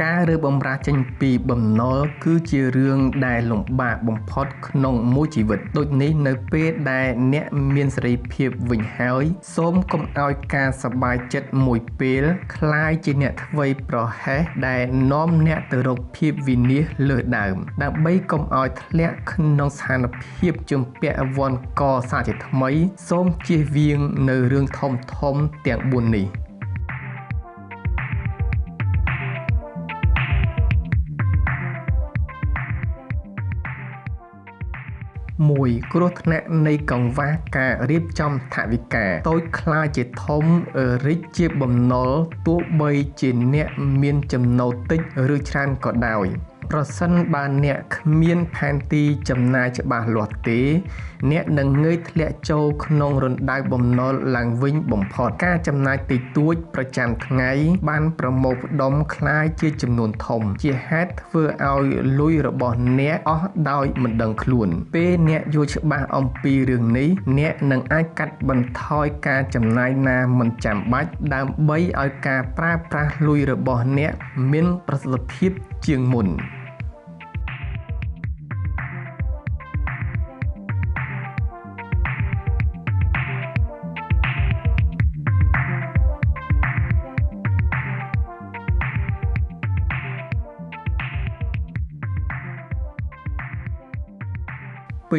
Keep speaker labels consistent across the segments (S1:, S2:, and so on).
S1: ការរើបំរាចេញពីបំណុលគឺជារឿងដែលលំបាកបំផុតក្នុងមួយជីវិតដូចនេះនៅពេលដែលអ្នកមានសេរីភាពវិញហើយសូមកុំឲ្យការសប្បាយចិត្តមួយពេលคล้ายជាអ្នកធ្វេសប្រហែសដែលនាំអ្នកទៅរកភាពវិនាសលើសដើមដើម្បីកុំឲ្យធ្លាក់ក្នុងស្ថានភាពជំពាក់វណ្ឌកសាជាថ្មីសូមជៀសវាងនៅរឿងធំទាំង4នេះ1គ្រោះថ្នាក់នៃកង្វះការរៀបចំថវិកាតូចខ្លាចជាធំរិចជាបំណុលទោះបីជាអ្នកមានចំណូលតិចឬច្រើនក៏ដោយប្រសិនបើអ្នកគ្មានផែនទីចំណាយច្បាស់លាស់ទេអ្នកនឹងងាយធ្លាក់ចូលក្នុងរណ្ដៅបំណុលឡើងវិញបំផុតការចំណាយតិចតួចប្រចាំថ្ងៃបានប្រមូលផ្ដុំคล้ายជាចំនួនធំជាហេតុធ្វើឲ្យលុយរបស់អ្នកអស់ដោយមិនដឹងខ្លួនពេលអ្នកយល់ច្បាស់អំពីរឿងនេះអ្នកនឹងអាចកាត់បន្ថយការចំណាយណាមិនចាំបាច់ដើម្បីឲ្យការប្រើប្រាស់លុយរបស់អ្នកមានប្រសិទ្ធភាពជាងមុន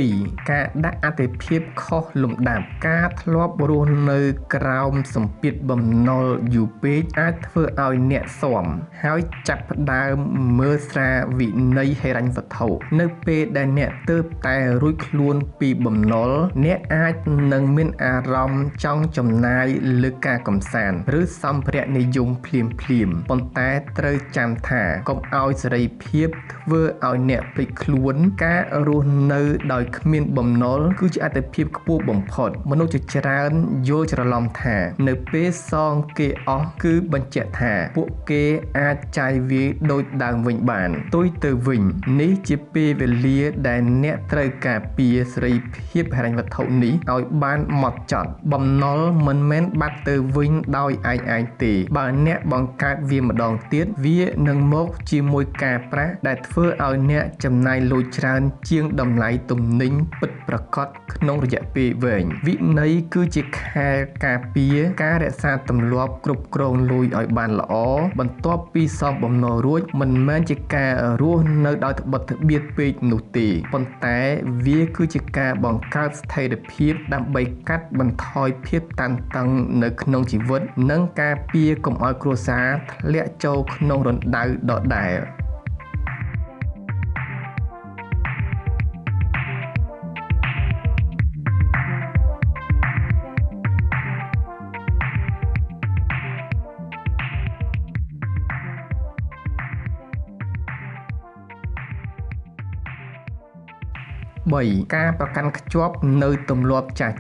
S1: 2ការដាក់អត្ថិភាពខុសលំដាប់ការធ្លាប់រស់នៅក្រោមសម្ពាធបំណុលយូរពេកអាចធ្វើឲ្យអ្នកស៊ាំហើយចាប់ផ្ដើមមើលស្រាលវិន័យហិរញ្ញវត្ថុនៅពេលដែលអ្នកទើបតែរួចខ្លួនពីបំណុលអ្នកអាចនឹងមានអារម្មណ៍ចង់ចំណាយលើការកម្សាន្តឬសម្ភារៈនិយមភ្លាមប៉ុន្តែត្រូវចាំថាកុំឲ្យសេរីភាពធ្វើឲ្យអ្នកភ្លេចខ្លួនការរស់នៅដោយគ្មានបំណុលគឺជាអាទិភាពខ្ពស់បំផុតមនុស្សជាច្រើនយល់ច្រឡំថានៅពេលសងគេអស់គឺបញ្ជាក់ថាពួកគេអាចចាយវាយដូចដើមវិញបានទុយទៅវិញនេះជាពេលវេលាដែលអ្នកត្រូវការពារសេរីភាពហិរញ្ញវត្ថុនេះឲ្យបានហ្មត់ចត់បំណុលមិនមែនបាត់ទៅវិញដោយឯងទេបើអ្នកបង្កើតវាម្ដងទៀតវានឹងមកជាមួយការប្រាក់ដែលធ្វើឲ្យអ្នកចំណាយលុយច្រើនជាងតម្លៃទំនិញពិតប្រាកដក្នុងរយៈពេលវែងវិន័យគឺជាខែលការពារការរក្សាទម្លាប់គ្រប់គ្រងលុយឲ្យបានល្អបន្ទាប់ពីសងបំណុលរួចមិនមែនជាការរស់នៅដោយត្បិតត្បៀតពេកនោះទេប៉ុន្តែវាគឺជាការបង្កើតស្ថិរភាពដើម្បីកាត់បន្ថយភាពតានតឹងនៅក្នុងជីវិតនិងការពារកុំឲ្យគ្រួសារធ្លាក់ចូលក្នុងរណ្ដៅដដែល3ការប្រកាន់ខ្ជាប់នៅទម្លាប់ចាស់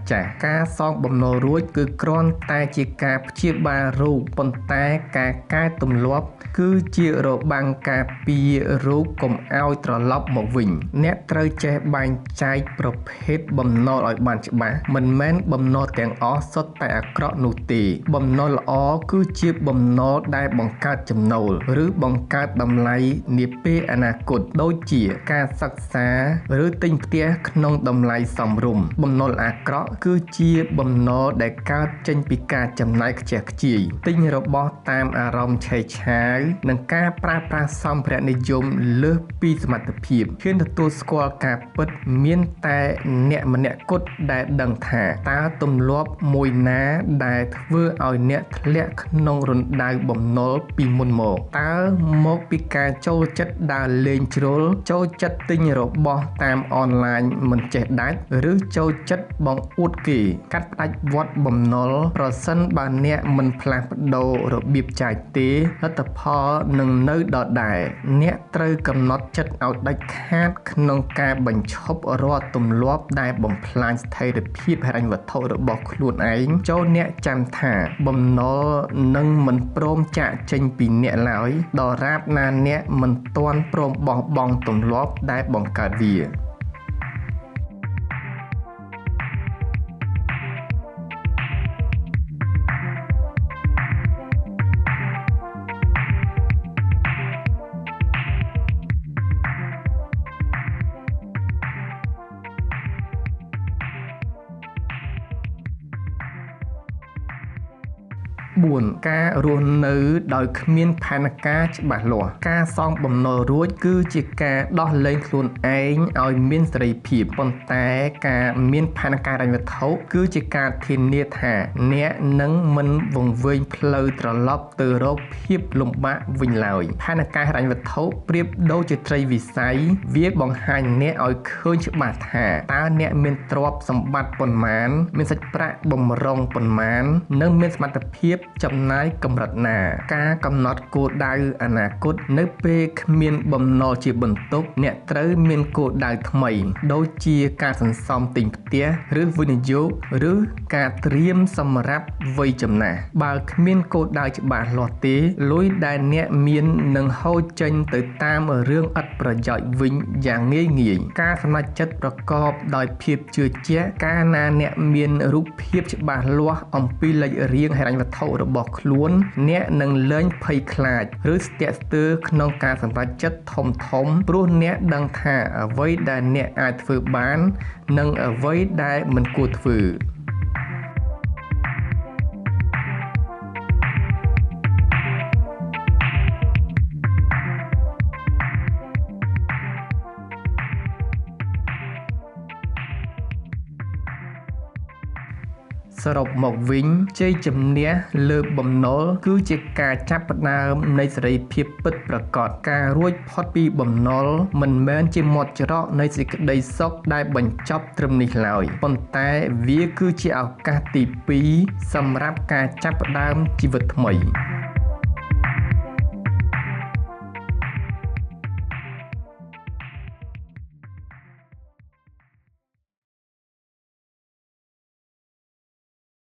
S1: ការសងបំណុលរួចគឺគ្រាន់តែជាការព្យាបាលរោគប៉ុន្តែការកែទម្លាប់គឺជារបាំងការពាររោគកុំឲ្យត្រឡប់មកវិញអ្នកត្រូវចេះបែងចែកប្រភេទបំណុលឲ្យបានច្បាស់មិនមែនបំណុលទាំងអស់សុទ្ធតែអាក្រក់នោះទេបំណុលល្អគឺជាបំណុលដែលបង្កើតចំណូលឬបង្កើតតម្លៃនាពេលអនាគតដូចជាការសិក្សាឬទិញផ្ទះក្នុងតម្លៃសមរម្យបំណុលអាក្រក់គឺជាបំណុលដែលកើតចេញពីការចំណាយខ្ជះខ្ជាយទិញរបស់តាមអារម្មណ៍ឆេវឆាវនិងការប្រើប្រាស់សម្ភារៈនិយមលើសពីសមត្ថភាពហ៊ានទទួលស្គាល់ការពិតមានតែអ្នកម្នាក់គត់ដែលដឹងថាតើទម្លាប់មួយណាដែលធ្វើឲ្យអ្នកធ្លាក់ក្នុងរណ្ដៅបំណុលពីមុនមកតើមកពីការចូលចិត្តដើរលេងជ្រុលចូលចិត្តទិញរបស់តាមអនឡាញមិនចេះដាច់ឬចូលចិត្តបង្អួតគេកាត់ផ្ដាច់វត្តបំណុលប្រសិនបើអ្នកមិនផ្លាស់ប្ដូររបៀបចាយទេលទ្ធផលនឹងនៅដដែលអ្នកត្រូវកំណត់ចិត្តឲ្យដាច់ខាតក្នុងការបញ្ឈប់រាល់ទម្លាប់ដែលបំផ្លាញស្ថិរភាពហិរញ្ញវត្ថុរបស់ខ្លួនឯងចូលអ្នកចាំថាបំណុលនឹងមិនព្រមចាកចេញពីអ្នកឡើយដរាបណាអ្នកមិនទាន់ព្រមបោះបង់ទម្លាប់ដែលបង្កើតវា 4. ការរស់នៅដោយគ្មានផែនការច្បាស់លាស់ការសងបំណុលរួចគឺជាការដោះលែងខ្លួនឯងឲ្យមានសេរីភាពប៉ុន្តែការមានផែនការហិរញ្ញវត្ថុគឺជាការធានាថាអ្នកនឹងមិនវង្វេងផ្លូវត្រឡប់ទៅរកភាពលំបាកវិញឡើយផែនការហិរញ្ញវត្ថុប្រៀបដូចជាត្រីវិស័យវាបង្ហាញអ្នកឲ្យឃើញច្បាស់ថាតើអ្នកមានទ្រព្យសម្បត្តិប៉ុន្មានមានសាច់ប្រាក់បម្រុងប៉ុន្មាននិងមានសមត្ថភាពចំណាយកម្រិតណាការកំណត់គោលដៅអនាគតនៅពេលគ្មានបំណុលជាបន្ទុកអ្នកត្រូវមានគោលដៅថ្មីដូចជាការសន្សំទិញផ្ទះឬវិនិយោគឬការត្រៀមសម្រាប់វ័យចំណាស់បើគ្មានគោលដៅច្បាស់លាស់ទេលុយដែលអ្នកមាននឹងហូរចេញទៅតាមរឿងឥតប្រយោជន៍វិញយ៉ាងងាយៗការសម្រេចចិត្តប្រកបដោយភាពជឿជាក់កាលណាអ្នកមានរូបភាពច្បាស់លាស់អំពីលេខរៀងហិរញ្ញវត្ថុរបស់ខ្លួនអ្នកនឹងលែងភ័យខ្លាចឬស្ទាក់ស្ទើរក្នុងការសម្រេចចិត្តធំព្រោះអ្នកដឹងថាអ្វីដែលអ្នកអាចធ្វើបាននិងអ្វីដែលមិនគួរធ្វើសរុបមកវិញជ័យជំនះលើបំណុលគឺជាការចាប់ផ្ដើមនៃសេរីភាពពិតប្រាកដការរួចផុតពីបំណុលមិនមែនជាមាត់ច្រកនៃសេចក្តីសុខដែលបញ្ចប់ត្រឹមនេះឡើយប៉ុន្តែវាគឺជាឱកាសទី2សម្រាប់ការចាប់ផ្ដើមជីវិតថ្មី